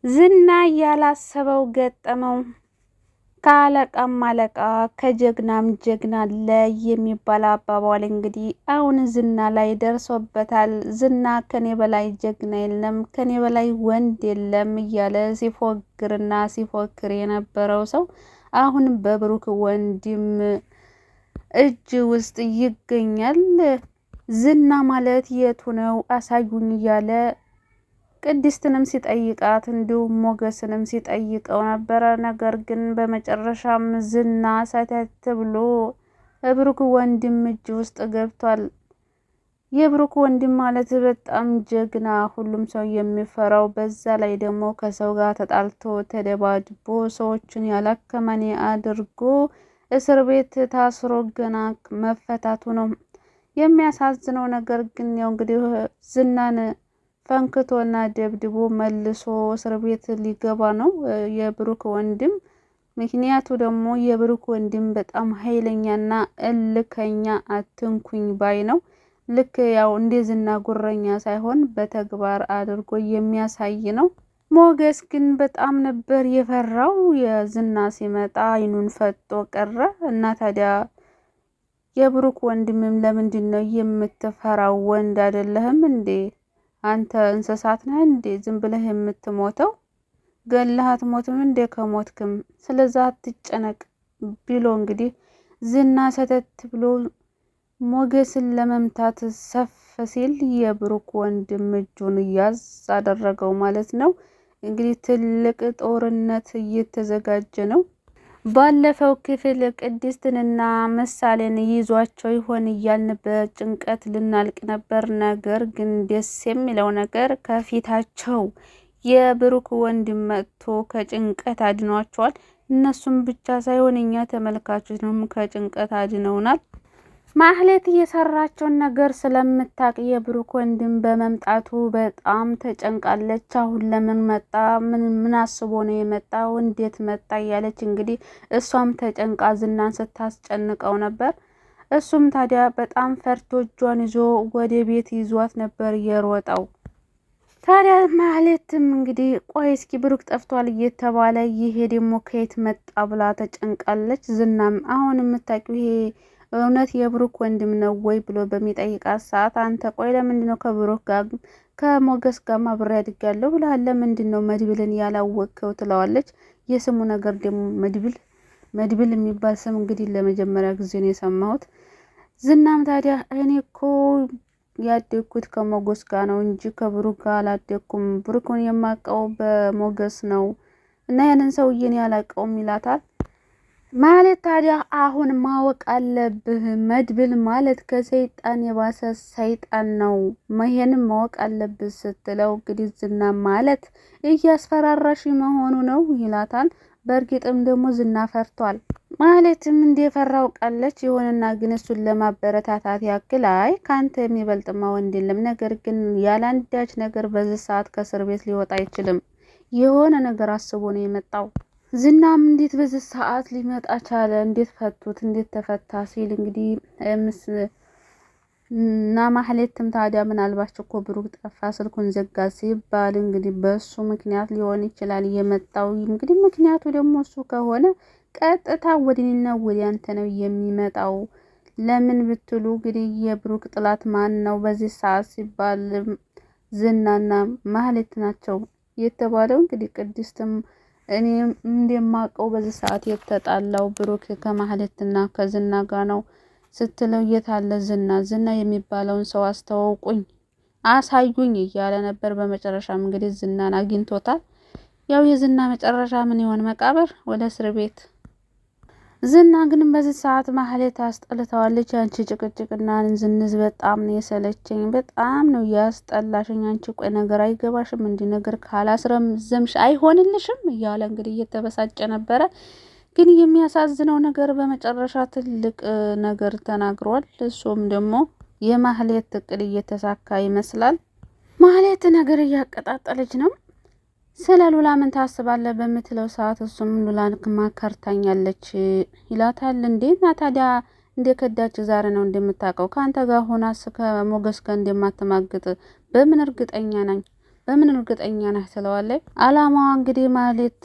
ዝና ያላሰበው ገጠመው። ከአለቃም አለቃ ከጀግናም ጀግና አለ የሚባል አባባል እንግዲህ አሁን ዝና ላይ ደርሶበታል። ዝና ከኔ በላይ ጀግና የለም፣ ከኔ በላይ ወንድ የለም እያለ ሲፎግርና ሲፎክር የነበረው ሰው አሁን በብሩክ ወንድም እጅ ውስጥ ይገኛል። ዝና ማለት የቱ ነው አሳዩኝ እያለ ቅድስትንም ሲጠይቃት እንዲሁም ሞገስንም ሲጠይቀው ነበረ። ነገር ግን በመጨረሻም ዝና ሰተት ብሎ ብሩክ ወንድም እጅ ውስጥ ገብቷል። የብሩክ ወንድም ማለት በጣም ጀግና፣ ሁሉም ሰው የሚፈራው፣ በዛ ላይ ደግሞ ከሰው ጋር ተጣልቶ ተደባድቦ ሰዎችን ያላከመኔ አድርጎ እስር ቤት ታስሮ ገና መፈታቱ ነው። የሚያሳዝነው ነገር ግን ያው እንግዲህ ዝናን ፈንክቶና ደብድቦ መልሶ እስር ቤት ሊገባ ነው የብሩክ ወንድም። ምክንያቱ ደግሞ የብሩክ ወንድም በጣም ኃይለኛና እልከኛ አትንኩኝ ባይ ነው። ልክ ያው እንደ ዝና ጉረኛ ሳይሆን በተግባር አድርጎ የሚያሳይ ነው። ሞገስ ግን በጣም ነበር የፈራው። የዝና ሲመጣ አይኑን ፈጦ ቀረ እና ታዲያ የብሩክ ወንድምም ለምንድን ነው የምትፈራው? ወንድ አይደለህም እንዴ? አንተ እንስሳት ነህ እንዴ? ዝም ብለህ የምትሞተው ገለህ አትሞትም እንዴ? ከሞትክም ስለዛ አትጨነቅ ብሎ እንግዲህ ዝና ሰተት ብሎ ሞገስን ለመምታት ሰፍ ሲል የብሩክ ወንድም እጁን ያዝ አደረገው ማለት ነው። እንግዲህ ትልቅ ጦርነት እየተዘጋጀ ነው። ባለፈው ክፍል ቅድስትንና ምሳሌን ይዟቸው ይሆን እያልን በጭንቀት ልናልቅ ነበር። ነገር ግን ደስ የሚለው ነገር ከፊታቸው የብሩክ ወንድም መጥቶ ከጭንቀት አድኗቸዋል። እነሱም ብቻ ሳይሆን እኛ ተመልካቾችንም ከጭንቀት አድነውናል። ማህሌት የሰራቸውን ነገር ስለምታውቅ የብሩክ ወንድም በመምጣቱ በጣም ተጨንቃለች። አሁን ለምን መጣ? ምን አስቦ ነው የመጣው? እንዴት መጣ? እያለች እንግዲህ እሷም ተጨንቃ ዝናን ስታስጨንቀው ነበር። እሱም ታዲያ በጣም ፈርቶ እጇን ይዞ ወደ ቤት ይዟት ነበር የሮጠው። ታዲያ ማህሌትም እንግዲህ ቆይ እስኪ ብሩክ ጠፍቷል እየተባለ ይሄ ደግሞ ከየት መጣ ብላ ተጨንቃለች። ዝናም አሁን የምታውቂው ይሄ እውነት የብሩክ ወንድም ነው ወይ ብሎ በሚጠይቃት ሰዓት አንተ ቆይ ለምንድን ነው ከብሩክ ጋር ከሞገስ ጋር አብሬ አድጋለሁ ብለሃል? ለምንድን ነው መድብልን ያላወቅከው? ትለዋለች። የስሙ ነገር ደግሞ መድብል የሚባል ስም እንግዲህ ለመጀመሪያ ጊዜ ነው የሰማሁት። ዝናም ታዲያ እኔ እኮ ያደግኩት ከሞገስ ጋር ነው እንጂ ከብሩክ ጋር አላደግኩም። ብሩክን የማውቀው በሞገስ ነው እና ያንን ሰውዬን ያላውቀውም ይላታል። ማለት ታዲያ አሁን ማወቅ አለብህ፣ መድብል ማለት ከሰይጣን የባሰ ሰይጣን ነው፣ ይሄንን ማወቅ አለብህ ስትለው እንግዲህ ዝና ማለት እያስፈራራሽ መሆኑ ነው ይላታል። በእርግጥም ደግሞ ዝና ፈርቷል። ማለትም እንደፈራው ቃለች ይሆንና ግን እሱን ለማበረታታት ያክል አይ ካንተ የሚበልጥማ ወንድ የለም፣ ነገር ግን ያላንዳች ነገር በዚህ ሰዓት ከእስር ቤት ሊወጣ አይችልም፣ የሆነ ነገር አስቦ ነው የመጣው። ዝናም እንዴት በዚህ ሰዓት ሊመጣ ቻለ? እንዴት ፈቱት? እንዴት ተፈታ? ሲል እንግዲህ እና ማህሌትም ታዲያ ምናልባት እኮ ብሩክ ጠፋ ስልኩን ዘጋ ሲባል እንግዲህ በሱ ምክንያት ሊሆን ይችላል የመጣው። እንግዲህ ምክንያቱ ደግሞ እሱ ከሆነ ቀጥታ ወደኔና ወደ አንተ ነው የሚመጣው። ለምን ብትሉ እንግዲህ የብሩክ ጥላት ማን ነው በዚህ ሰዓት ሲባል ዝናና ማህሌት ናቸው የተባለው። እንግዲህ ቅድስትም እኔ እንደማውቀው በዚህ ሰዓት የተጣላው ብሩክ ከማህሌትና ከዝና ጋር ነው ስትለው የታለ ዝና የሚባለውን ሰው አስተዋውቁኝ፣ አሳዩኝ እያለ ነበር። በመጨረሻም እንግዲህ ዝናን አግኝቶታል። ያው የዝና መጨረሻ ምን ይሆን? መቃብር፣ ወደ እስር ቤት። ዝና ግን በዚህ ሰዓት ማህሌት አስጠልተዋለች። አንቺ ጭቅጭቅና ንዝንዝ በጣም ነው የሰለቸኝ፣ በጣም ነው ያስጠላሽኝ። አንቺ ቆይ ነገር አይገባሽም፣ እንዲህ ነገር ካላስረዘምሽ አይሆንልሽም እያለ እንግዲህ እየተበሳጨ ነበረ። ግን የሚያሳዝነው ነገር በመጨረሻ ትልቅ ነገር ተናግሯል። እሱም ደግሞ የማህሌት እቅድ እየተሳካ ይመስላል። ማህሌት ነገር እያቀጣጠለች ነው። ስለ ሉላ ምን ታስባለህ በምትለው ሰዓት እሱም ሉላን ማከርታኛለች ይላታል። እንዴ እና ታዲያ እንደ ከዳች ዛሬ ነው እንደምታውቀው? ከአንተ ጋር ሆናስ ከሞገስ ጋር እንደማትማግጥ በምን እርግጠኛ ነኝ? በምን እርግጠኛ ነህ ትለዋለች። አላማዋ እንግዲህ ማለት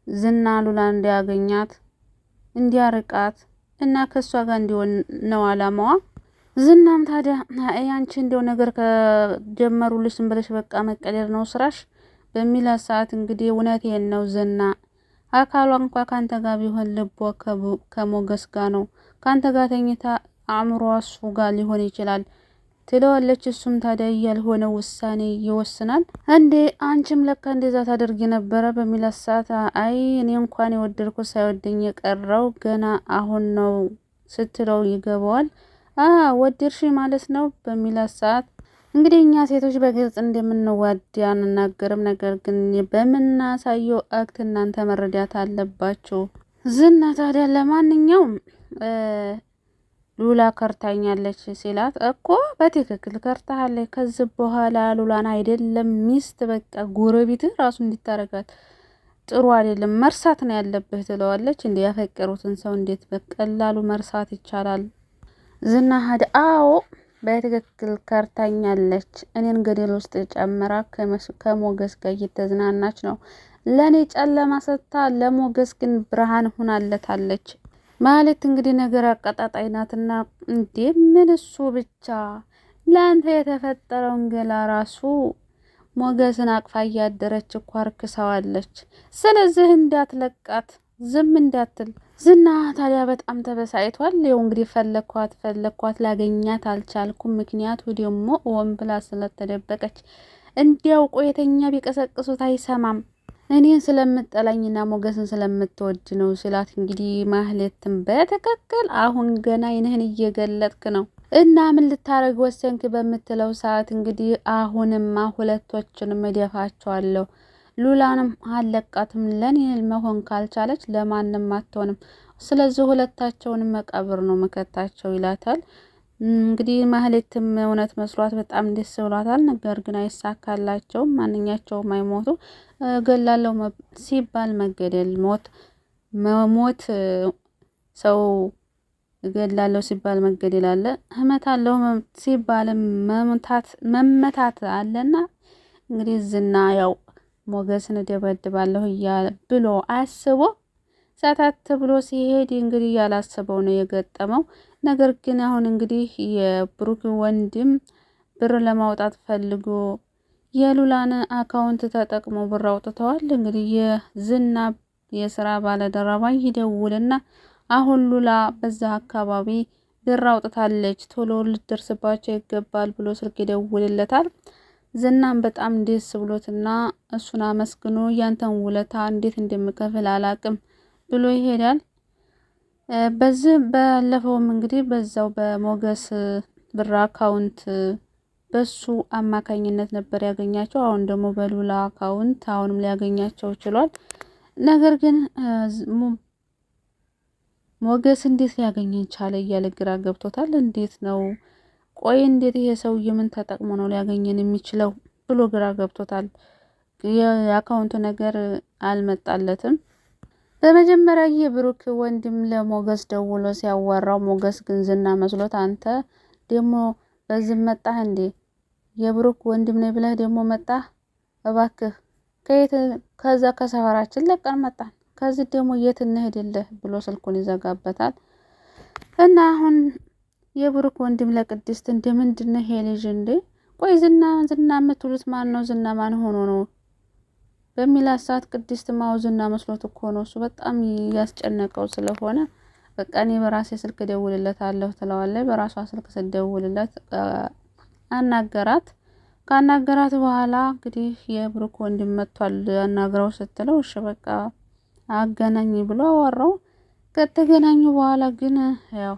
ዝና ሉላን እንዲያገኛት እንዲያርቃት እና ከሷ ጋር እንዲሆን ነው አላማዋ። ዝናም ታዲያ ያንቺ እንደው ነገር ከጀመሩልሽ ዝም ብለሽ በቃ መቀደር ነው ስራሽ በሚላት ሰዓት እንግዲህ እውነቴን ነው ዝና አካሏ እንኳ ካንተ ጋር ቢሆን ልቧ ከሞገስ ጋር ነው፣ ካንተ ጋር ተኝታ አእምሯ እሱ ጋር ሊሆን ይችላል ትለዋለች። እሱም ታዲያ ያልሆነ ውሳኔ ይወስናል። እንዴ አንቺም ለካ እንደዛ ታደርጊ ነበረ በሚላት ሰዓት አይ እኔ እንኳን የወደድኩት ሳይወደኝ የቀረው ገና አሁን ነው ስትለው ይገባዋል። ወደድሽ ማለት ነው በሚላት ሰዓት እንግዲህ እኛ ሴቶች በግልጽ እንደምንዋድ አንናገርም፣ ነገር ግን በምናሳየው አክት እናንተ መረዳት አለባችሁ። ዝና ታዲያ ለማንኛውም ሉላ ከርታኛለች ሲላት እኮ በትክክል ከርታሃለች፣ ከዚህ በኋላ ሉላን አይደለም ሚስት በቃ ጎረቤት ራሱ እንዲታረጋት ጥሩ አይደለም፣ መርሳት ነው ያለብህ ትለዋለች። እንዴ ያፈቀሩትን ሰው እንዴት በቀላሉ መርሳት ይቻላል? ዝና ሀደ አዎ በትክክል ከርታኛለች፣ እኔን ገደል ውስጥ ጨምራ ከሞገስ ጋር እየተዝናናች ነው። ለእኔ ጨለማ ሰጥታ ለሞገስ ግን ብርሃን ሁናለታለች ማለት እንግዲህ ነገር አቀጣጣይ ናትና እንዴ ምን እሱ ብቻ ለአንተ የተፈጠረውን ገላ ራሱ ሞገስን አቅፋ እያደረች እኮ አርክሰዋለች። ስለዚህ እንዳትለቃት ዝም እንዳትል። ዝና ታዲያ በጣም ተበሳይቷል። ይኸው እንግዲህ ፈለኳት ላገኛት አልቻልኩም። ምክንያቱ ደግሞ ወን ብላ ስለተደበቀች እንዲያውቁ የተኛ ቢቀሰቅሱት አይሰማም። እኔን ስለምጠላኝና ሞገስን ስለምትወድ ነው ሲላት እንግዲህ ማህሌትን በትክክል አሁን ገና ይህን እየገለጥክ ነው እና ምን ልታረግ ወሰንክ በምትለው ሰዓት እንግዲህ አሁንማ ሁለቶችንም እደፋቸዋለሁ፣ ሉላንም አለቃትም፣ ለኔ መሆን ካልቻለች ለማንም አትሆንም፣ ስለዚህ ሁለታቸውንም መቃብር ነው መከታቸው ይላታል። እንግዲህ ማህሌትም እውነት መስሏት በጣም ደስ ብሏታል። ነገር ግን አይሳካላቸውም፣ ማንኛቸውም አይሞቱ። ገላለው ሲባል መገደል ሞት ሰው ገላለው ሲባል መገደል አለ፣ እመታለው ሲባልም መመታት አለና እንግዲህ ዝና ያው ሞገስን ደበድባለሁ ብሎ አስቦ ሳታት ብሎ ሲሄድ እንግዲህ ያላሰበው ነው የገጠመው። ነገር ግን አሁን እንግዲህ የብሩክ ወንድም ብር ለማውጣት ፈልጎ የሉላን አካውንት ተጠቅሞ ብር አውጥተዋል። እንግዲህ የዝና የስራ ባለደረባ ይደውልና አሁን ሉላ በዛ አካባቢ ብር አውጥታለች፣ ቶሎ ልትደርስባቸው ይገባል ብሎ ስልክ ይደውልለታል። ዝናም በጣም ደስ ብሎትና እሱን አመስግኖ ያንተን ውለታ እንዴት እንደምከፍል አላቅም ብሎ ይሄዳል። በዚህ ባለፈውም እንግዲህ በዛው በሞገስ ብር አካውንት በሱ አማካኝነት ነበር ያገኛቸው። አሁን ደግሞ በሉላ አካውንት አሁንም ሊያገኛቸው ችሏል። ነገር ግን ሞገስ እንዴት ሊያገኘን ቻለ እያለ ግራ ገብቶታል። እንዴት ነው ቆይ እንዴት ይሄ ሰውዬ ምን ተጠቅሞ ነው ሊያገኘን የሚችለው ብሎ ግራ ገብቶታል። የአካውንቱ ነገር አልመጣለትም። በመጀመሪያ የብሩክ ወንድም ለሞገስ ደውሎ ሲያወራው ሞገስ ግን ዝና መስሎት አንተ ደግሞ በዚህ መጣህ እንዴ? የብሩክ ወንድም ነኝ ብለህ ደግሞ መጣህ? እባክህ ከዛ ከሰፈራችን ለቀን መጣን፣ ከዚህ ደግሞ የት እንሄድልህ ብሎ ስልኩን ይዘጋበታል። እና አሁን የብሩክ ወንድም ለቅድስት እንደምንድነው ይሄ ልጅ እንዴ? ቆይ ዝና የምትሉት ማን ነው? ዝና ማን ሆኖ ነው በሚላት ሰዓት ቅድስት ማው ዝና መስሎት እኮ ነው፣ እሱ በጣም ያስጨነቀው ስለሆነ በቃ እኔ በራሴ ስልክ ደውልለታለሁ ትለዋለች። በራሷ ስልክ ስትደውልለት አናገራት። ካናገራት በኋላ እንግዲህ የብሩክ ወንድም መጥቷል አናግረው ስትለው እሺ በቃ አገናኝ ብሎ አወራው። ከተገናኙ በኋላ ግን ያው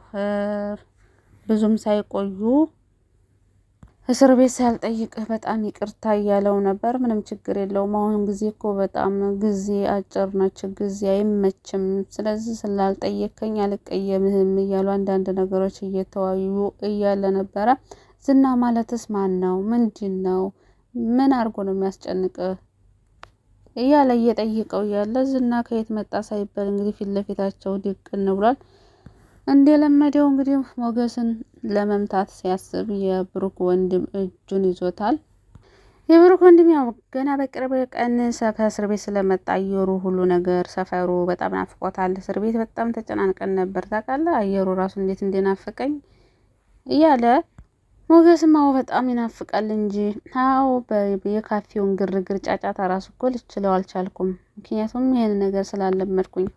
ብዙም ሳይቆዩ እስር ቤት ሳልጠይቅህ በጣም ይቅርታ እያለው ነበር። ምንም ችግር የለውም፣ አሁን ጊዜ እኮ በጣም ጊዜ አጭር ነች፣ ጊዜ አይመችም፣ ስለዚህ ስላልጠየከኝ አልቀየምህም እያሉ አንዳንድ ነገሮች እየተዋዩ እያለ ነበረ። ዝና ማለትስ ማን ነው? ምንድን ነው? ምን አድርጎ ነው የሚያስጨንቅህ እያለ እየጠየቀው እያለ ዝና ከየት መጣ ሳይባል እንግዲህ ፊት ለፊታቸው ድቅን ብሏል። እንደለመደው እንግዲህ ሞገስን ለመምታት ሲያስብ የብሩክ ወንድም እጁን ይዞታል። የብሩክ ወንድም ያው ገና በቅርብ ቀን ከእስር ቤት ስለመጣ አየሩ ሁሉ ነገር ሰፈሩ በጣም ናፍቆታል። እስር ቤት በጣም ተጨናንቀን ነበር ታውቃለህ። አየሩ ራሱ እንዴት እንደናፈቀኝ እያለ ሞገስም አዎ በጣም ይናፍቃል እንጂ አዎ የካፌውን ግርግር ጫጫታ ራሱ እኮ ልችለው አልቻልኩም። ምክንያቱም ይሄን ነገር ስላለመድኩኝ።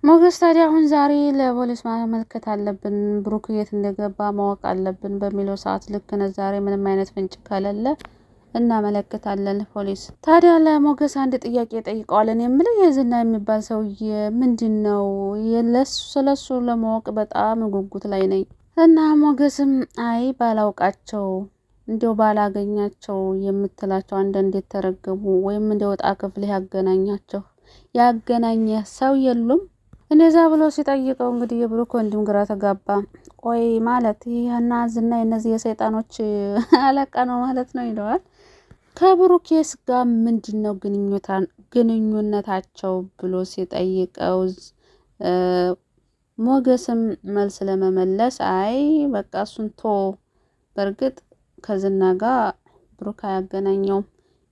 ሞገስ ታዲያ አሁን ዛሬ ለፖሊስ ማመልከት አለብን፣ ብሩክ የት እንደገባ ማወቅ አለብን በሚለው ሰዓት ልክ ነው ዛሬ ምንም አይነት ፍንጭ ከሌለ እናመለክታለን ፖሊስ። ታዲያ ለሞገስ አንድ ጥያቄ ጠይቀዋለን። የምልህ የዝና የሚባል ሰውዬ ምንድን ነው? ስለሱ ለማወቅ በጣም ጉጉት ላይ ነኝ። እና ሞገስም አይ ባላውቃቸው እንዲው ባላገኛቸው የምትላቸው አንዳንድ የተረገቡ ወይም እንደ ወጣ ክፍል ያገናኘ ሰው የሉም እንደዛ ብሎ ሲጠይቀው እንግዲህ የብሩክ ወንድም ግራ ተጋባ። ቆይ ማለት ይህና ዝና የነዚህ የሰይጣኖች አለቃ ነው ማለት ነው ይለዋል። ከብሩኬስ ጋር ምንድን ነው ግንኙነታቸው ብሎ ሲጠይቀው ሞገስም መልስ ለመመለስ አይ በቃ እሱን በእርግጥ ከዝና ጋር ብሩክ አያገናኘውም፣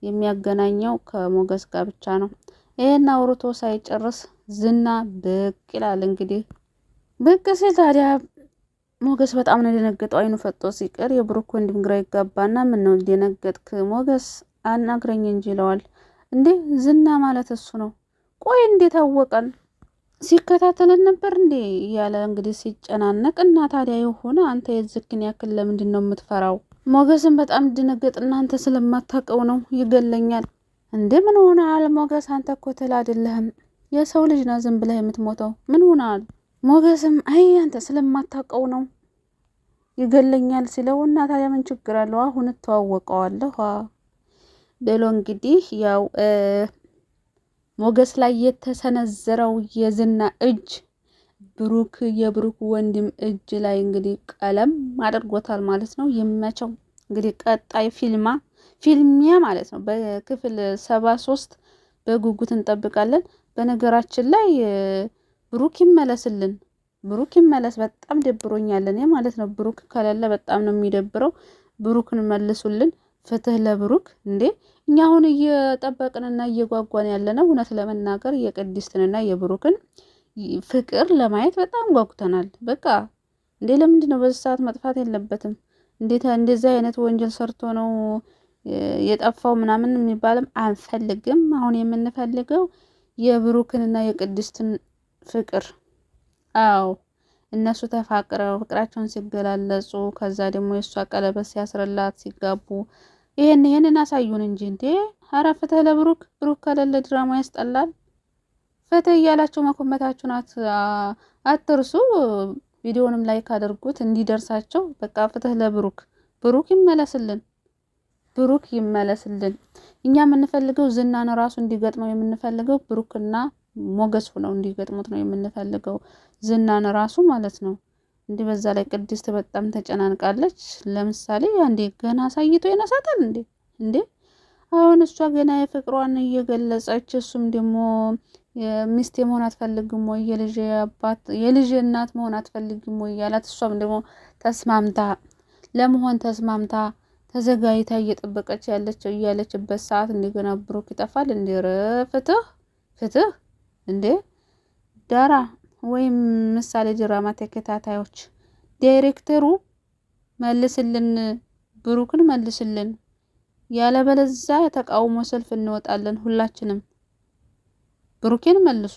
የሚያገናኘው ከሞገስ ጋር ብቻ ነው። ይሄን አውርቶ ሳይጨርስ ዝና ብቅ ይላል። እንግዲህ ብቅ ሲል ታዲያ ሞገስ በጣም ነው የደነገጠው። አይኑ ፈጦ ሲቀር የብሩክ ወንድም ግራ ይጋባና ምን ነው ደነገጥክ ሞገስ አናግረኝ እንጂ ይለዋል። እንዴ ዝና ማለት እሱ ነው? ቆይ እንዴት አወቀን? ሲከታተለን ነበር እንዴ እያለ እንግዲህ ሲጨናነቅ እና ታዲያ የሆነ አንተ የዝክን ያክል ለምንድን ነው የምትፈራው? ሞገስን በጣም ደነገጥ። እናንተ ስለማታውቀው ነው ይገለኛል። እንዴ ምን ሆነሃል ሞገስ? አንተ እኮ ትል አይደለህም የሰው ልጅ ነው ዝም ብለህ የምትሞተው። ምን ሆነሃል? ሞገስም አይ አንተ ስለማታውቀው ነው ይገለኛል ሲለው እና ታዲያ ምን ችግር አለው? አሁን እተዋወቀዋለሁ ብሎ እንግዲህ ያው ሞገስ ላይ የተሰነዘረው የዝና እጅ የብሩክ ወንድም እጅ ላይ እንግዲህ ቀለም አድርጎታል ማለት ነው። ይመቸው እንግዲህ ቀጣይ ፊልሚያ ማለት ነው በክፍል 73 በጉጉት እንጠብቃለን። በነገራችን ላይ ብሩክ ይመለስ በጣም ደብሮኛል እኔ ማለት ነው። ብሩክ ከሌለ በጣም ነው የሚደብረው። ብሩክን መልሱልን። ፍትህ ለብሩክ። እንዴ እኛ አሁን እየጠበቅንና እየጓጓን ያለነው እውነት ለመናገር የቅድስትንና የብሩክን ፍቅር ለማየት በጣም ጓጉተናል። በቃ እንዴ ለምንድን ነው በዚህ ሰዓት መጥፋት የለበትም። እንዴት እንደዚህ አይነት ወንጀል ሰርቶ ነው የጠፋው ምናምን የሚባልም አንፈልግም። አሁን የምንፈልገው የብሩክንና የቅድስትን ፍቅር። አዎ እነሱ ተፋቅረው ፍቅራቸውን ሲገላለጹ ከዛ ደግሞ የእሷ ቀለበት ሲያስረላት ሲጋቡ ይሄንን አሳዩን እንጂ እንዴ! ኧረ ፍትህ ለብሩክ። ብሩክ ከሌለ ድራማ ያስጠላል። ፍትህ እያላችሁ መኮመታችሁን አትርሱ። ቪዲዮንም ላይክ አድርጉት እንዲደርሳቸው። በቃ ፍትህ ለብሩክ። ብሩክ ይመለስልን። እኛ የምንፈልገው ዝናን ራሱ እንዲገጥመው የምንፈልገው ብሩክና ሞገስ ሆነው እንዲገጥሙት ነው የምንፈልገው። ዝናን ራሱ ማለት ነው። እንዲህ በዛ ላይ ቅድስት በጣም ተጨናንቃለች። ለምሳሌ አንዴ ገና አሳይቶ ይነሳታል እንዴ አሁን እሷ ገና የፍቅሯን እየገለጸች እሱም ደግሞ ሚስቴ መሆን አትፈልግም ወይ የልጅ እናት መሆን አትፈልግም ወይ ያላት እሷም ደግሞ ተስማምታ ተዘጋጅታ እየጠበቀች ያለችበት ሰዓት እንደገና ብሩክ ይጠፋል። እንዴ ፍትህ እንዴ ዳራ ወይም ምሳሌ ድራማ ተከታታዮች ዳይሬክተሩ መልስልን፣ ብሩክን መልስልን፣ ያለበለዚያ የተቃውሞ ሰልፍ እንወጣለን። ሁላችንም ብሩኬን መልሱ።